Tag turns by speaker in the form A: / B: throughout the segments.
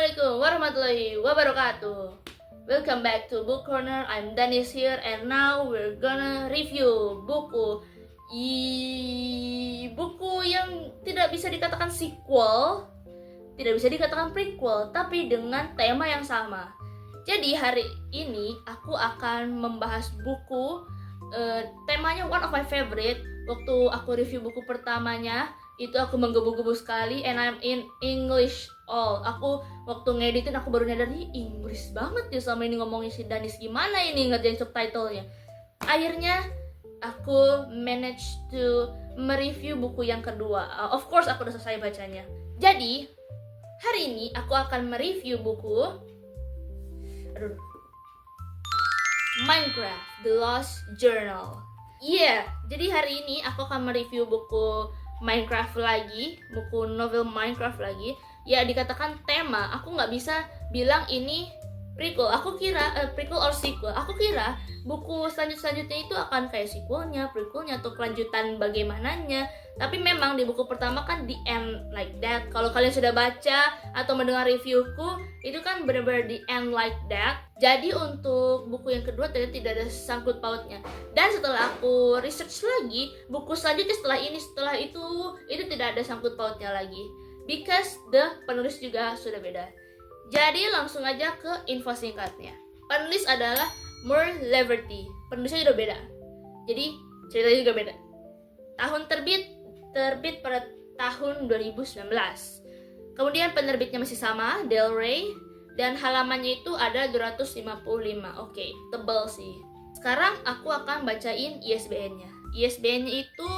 A: Assalamualaikum warahmatullahi wabarakatuh. Welcome back to Book Corner. I'm Danis here and now we're gonna review buku yang tidak bisa dikatakan sequel, tidak bisa dikatakan prequel, tapi dengan tema yang sama. Jadi hari ini aku akan membahas buku temanya one of my favorite. Waktu aku review buku pertamanya itu aku menggebu-gebu sekali, and I'm in English all. Aku waktu ngeditin aku baru nyadar nih Inggris banget ya selama ini ngomongin si Danis, gimana ini ngerjain subtitlenya. Akhirnya aku manage to mereview buku yang kedua. Of course aku udah selesai bacanya. Jadi hari ini aku akan mereview buku Minecraft The Lost Journal. Jadi hari ini aku akan mereview buku Minecraft lagi, buku novel Minecraft lagi. Ya dikatakan tema, aku nggak bisa bilang ini prequel. Aku kira prequel or sequel. Aku kira buku selanjutnya itu akan kayak sequelnya, prequelnya, atau kelanjutan bagaimananya. Tapi memang di buku pertama kan the end like that. Kalau kalian sudah baca atau mendengar reviewku, itu kan benar-benar the end like that. Jadi untuk buku yang kedua ternyata tidak ada sangkut pautnya. Dan setelah aku research lagi, buku selanjutnya setelah itu tidak ada sangkut pautnya lagi. Because the penulis juga sudah beda. Jadi langsung aja ke info singkatnya. Penulis adalah Mur Leverty. Penulisnya juga beda. Jadi ceritanya juga beda. Tahun terbit pada tahun 2019. Kemudian penerbitnya masih sama, Del Rey, dan halamannya itu ada 255. Oke, tebal sih. Sekarang aku akan bacain ISBN-nya. ISBN-nya itu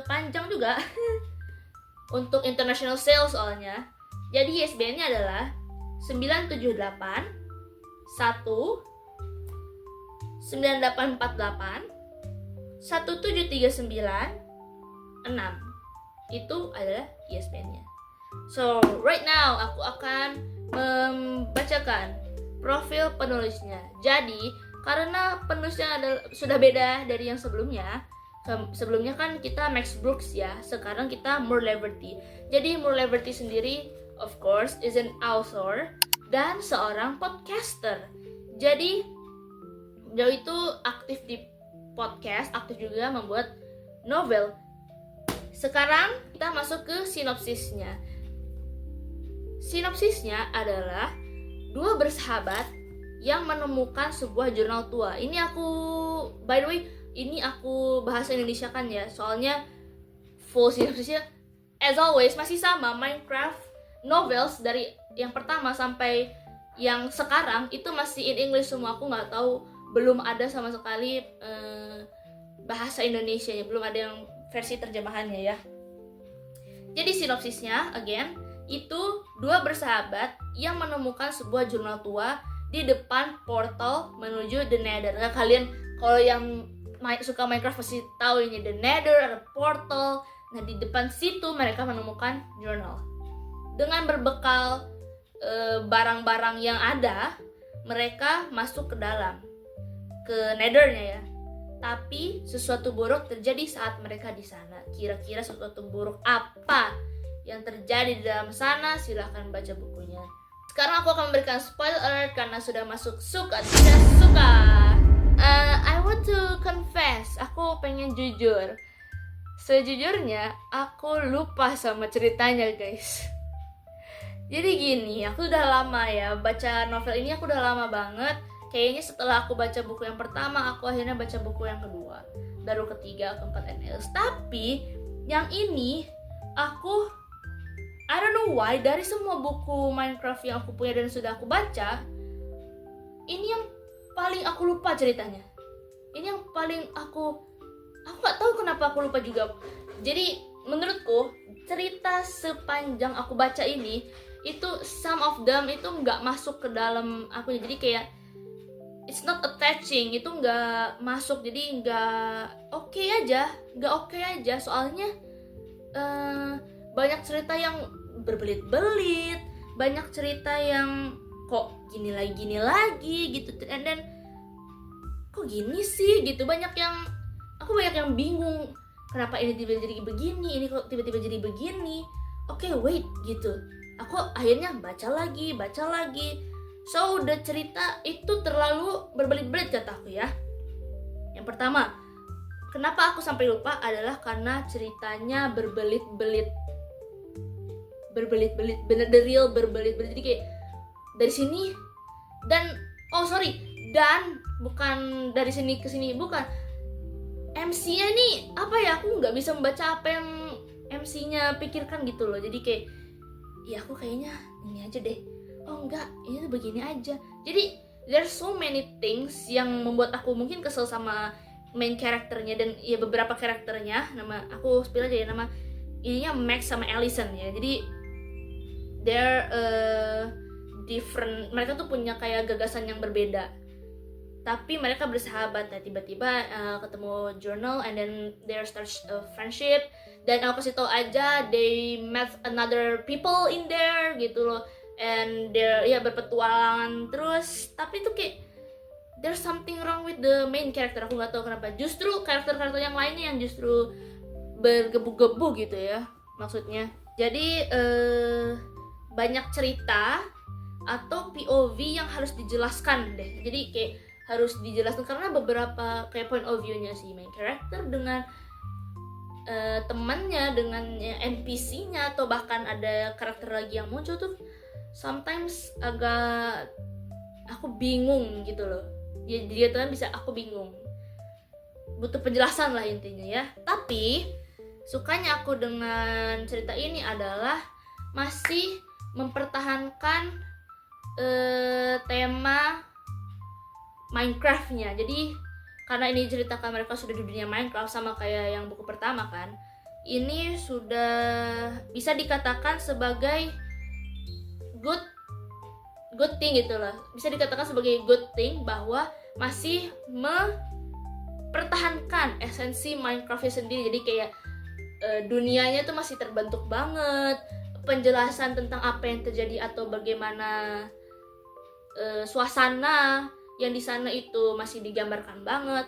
A: panjang juga. Untuk international sales soalnya. Jadi ISBN-nya adalah 978 1 9848 1739 6. Itu adalah ISBN-nya. So, right now aku akan membacakan profil penulisnya. Jadi, karena penulisnya sudah beda dari yang sebelumnya. Sebelumnya kan kita Max Brooks ya, sekarang kita Mur Leverty. Jadi Mur Leverty sendiri of course is an author dan seorang podcaster. Jadi dia itu aktif di podcast, aktif juga membuat novel. Sekarang kita masuk ke sinopsisnya. Sinopsisnya adalah dua bersahabat yang menemukan sebuah jurnal tua. Ini aku, by the way, ini aku bahasa Indonesia kan ya, soalnya full sinopsisnya as always masih sama. Minecraft novels dari yang pertama sampai yang sekarang itu masih in English semua. Aku nggak tahu, belum ada sama sekali bahasa Indonesianya, belum ada yang versi terjemahannya ya. Jadi sinopsisnya again, itu dua bersahabat yang menemukan sebuah jurnal tua di depan portal menuju The Nether. Nah, kalian kalau yang suka Minecraft pasti tahu ini The Nether, ada portal. Nah di depan situ mereka menemukan jurnal. Dengan berbekal barang-barang yang ada, mereka masuk ke dalam, ke Nethernya ya. Tapi sesuatu buruk terjadi saat mereka di sana. Kira-kira sesuatu buruk apa yang terjadi di dalam sana? Silahkan baca bukunya. Sekarang aku akan memberikan spoiler alert karena sudah masuk suka tidak suka. I want to confess, aku pengen jujur. Sejujurnya, aku lupa sama ceritanya guys. Jadi gini, aku udah lama ya baca novel ini, aku udah lama banget. Kayaknya setelah aku baca buku yang pertama, aku akhirnya baca buku yang kedua, baru ketiga, keempat, and else. Tapi yang ini, I don't know why, dari semua buku Minecraft yang aku punya dan sudah aku baca, ini yang paling aku lupa ceritanya. Ini yang paling aku nggak tahu kenapa aku lupa juga. Jadi menurutku cerita sepanjang aku baca ini itu some of them itu nggak masuk ke dalam aku. Jadi kayak it's not attaching, itu nggak masuk. Jadi nggak oke aja. Soalnya banyak cerita yang berbelit-belit, banyak cerita yang kok gini lagi gitu, and then kok gini sih gitu. Aku banyak yang bingung, kenapa ini tiba-tiba jadi begini, ini kok tiba-tiba jadi begini. Oke, wait gitu. aku akhirnya baca lagi. So the cerita itu terlalu berbelit-belit kataku ya. Yang pertama, kenapa aku sampai lupa adalah karena ceritanya berbelit-belit, bener the real berbelit-belit. Jadi kayak dari sini dan bukan dari sini ke sini, bukan. MC-nya nih apa ya, aku nggak bisa membaca apa yang MC-nya pikirkan gitu loh. Jadi kayak ya aku kayaknya ini aja deh, oh enggak, ini tuh begini aja. Jadi there's so many things yang membuat aku mungkin kesel sama main karakternya dan ya beberapa karakternya. Nama aku spill aja ya, nama ininya Max sama Allison ya. Jadi they're different, mereka tuh punya kayak gagasan yang berbeda, tapi mereka bersahabat. Nah tiba-tiba ketemu journal and then there starts a friendship. Dan aku kasih tau aja, they met another people in there gitu loh, and they're ya berpetualangan terus. Tapi tuh kayak there's something wrong with the main character. Aku nggak tahu kenapa, justru karakter-karakter yang lainnya yang justru bergebu-gebu gitu ya maksudnya. Jadi banyak cerita atau POV yang harus dijelaskan deh. Jadi kayak harus dijelaskan karena beberapa kayak point of view-nya si main character dengan temannya, dengan NPC-nya, atau bahkan ada karakter lagi yang muncul tuh sometimes agak aku bingung gitu loh. Dia tuh kan bisa aku bingung, butuh penjelasan lah intinya ya. Tapi sukanya aku dengan cerita ini adalah masih mempertahankan tema Minecraft-nya. Jadi karena ini ceritakan mereka sudah di dunia Minecraft sama kayak yang buku pertama kan, ini sudah bisa dikatakan sebagai good thing gitu lah. Bisa dikatakan sebagai good thing bahwa masih mempertahankan esensi Minecraft-nya sendiri. Jadi kayak dunianya tuh masih terbentuk banget, penjelasan tentang apa yang terjadi atau bagaimana suasana yang di sana itu masih digambarkan banget.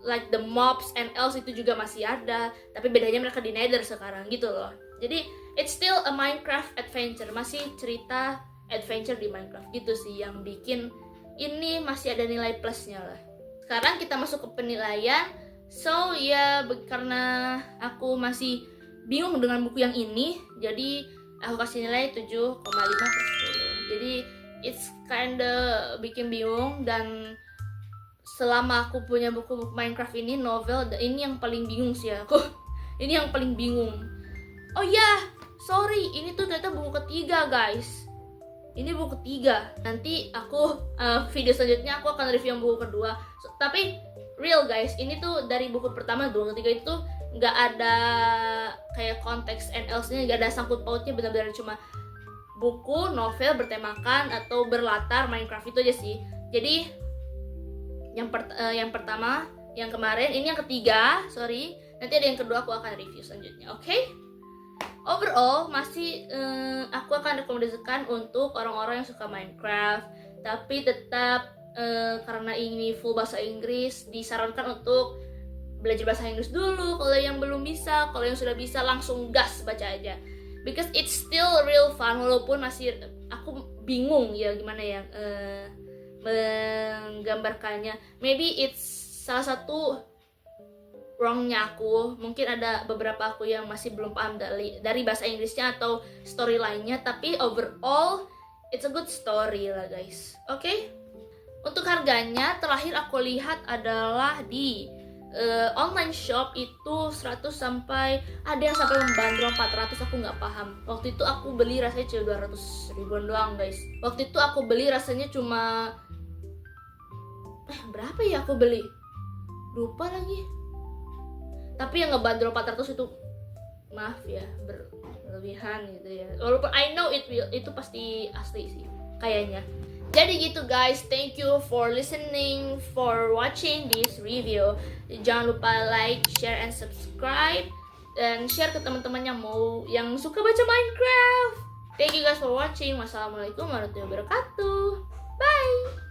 A: Like the mobs and elves itu juga masih ada, tapi bedanya mereka di Nether sekarang gitu loh. Jadi it's still a Minecraft adventure, masih cerita adventure di Minecraft gitu sih yang bikin ini masih ada nilai plusnya lah. Sekarang kita masuk ke penilaian. So ya karena aku masih bingung dengan buku yang ini, jadi aku kasih nilai 7,5/10. Jadi it's kinda bikin bingung, dan selama aku punya buku Minecraft ini, novel, ini yang paling bingung sih aku. Ini yang paling bingung. Oh ya, sorry, ini tuh ternyata buku ketiga guys. Ini buku ketiga. Nanti aku video selanjutnya aku akan review yang buku kedua. Tapi real guys, ini tuh dari buku pertama, buku ketiga itu nggak ada kayak konteks and else-nya, nggak ada sangkut pautnya, benar-benar cuma buku novel bertemakan atau berlatar Minecraft itu aja sih. Jadi yang pertama, yang kemarin, ini yang ketiga, sorry. Nanti ada yang kedua, aku akan review selanjutnya, oke? Overall masih aku akan rekomendasikan untuk orang-orang yang suka Minecraft, tapi tetap karena ini full bahasa Inggris, disarankan untuk belajar bahasa Inggris dulu kalau yang belum bisa. Kalau yang sudah bisa langsung gas baca aja, because it's still real fun, walaupun masih aku bingung ya gimana ya menggambarkannya. Maybe it's salah satu wrongnya aku, mungkin ada beberapa aku yang masih belum paham dari bahasa Inggrisnya atau storyline-nya, tapi overall it's a good story lah guys. Oke? Untuk harganya terakhir aku lihat adalah di online shop itu 100 sampai ada yang sampai membandrol 400, aku nggak paham. Waktu itu aku beli rasanya cuma 200 ribuan doang guys. Waktu itu aku beli rasanya cuma berapa ya aku beli, lupa lagi. Tapi yang ngebandrol 400 itu maaf ya, berlebihan gitu ya. Walaupun I know itu pasti asli sih kayaknya. Jadi gitu guys, thank you for listening, for watching this review. Jangan lupa like, share, and subscribe, dan share ke teman-teman yang suka baca Minecraft. Thank you guys for watching. Wassalamualaikum warahmatullahi wabarakatuh. Bye.